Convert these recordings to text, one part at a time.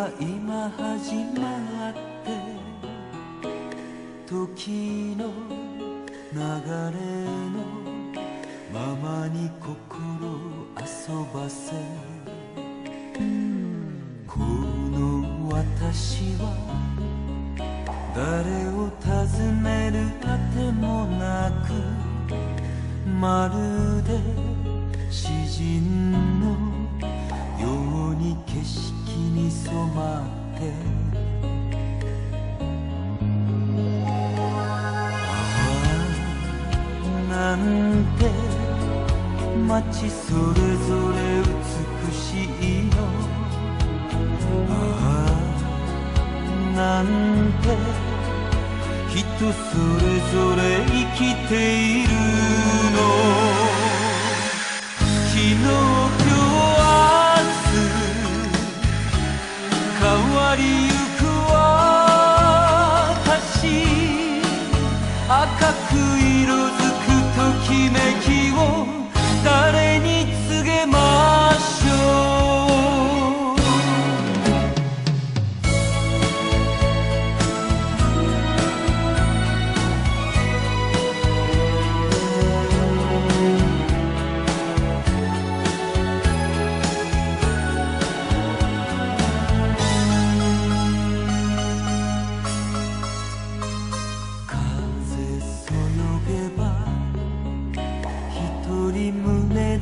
は今始まって時の流れのままに心遊ばせこの私は誰を尋ねるあてもなくまるで詩人のように景色に染まってなんて街それぞれ美しいのなんて人それぞれ生きているの昨日今日明日変わりゆく私赤く色づくときめきを誰に告げましょう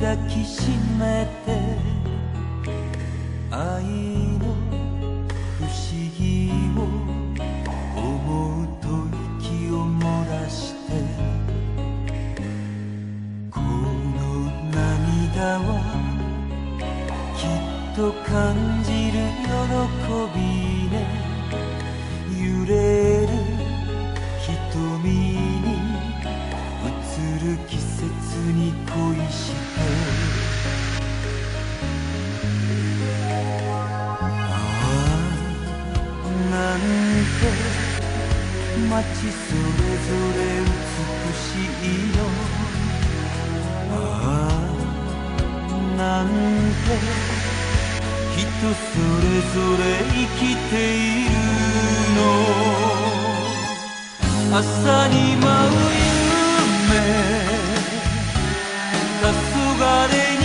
抱きしめて愛の不思議を思うと息を漏らしてこの涙はきっと感じる喜びね揺れる瞳に映る季節に恋してなんて街それぞれ美しいのなんて人それぞれ生きているの朝に舞う夢黄昏に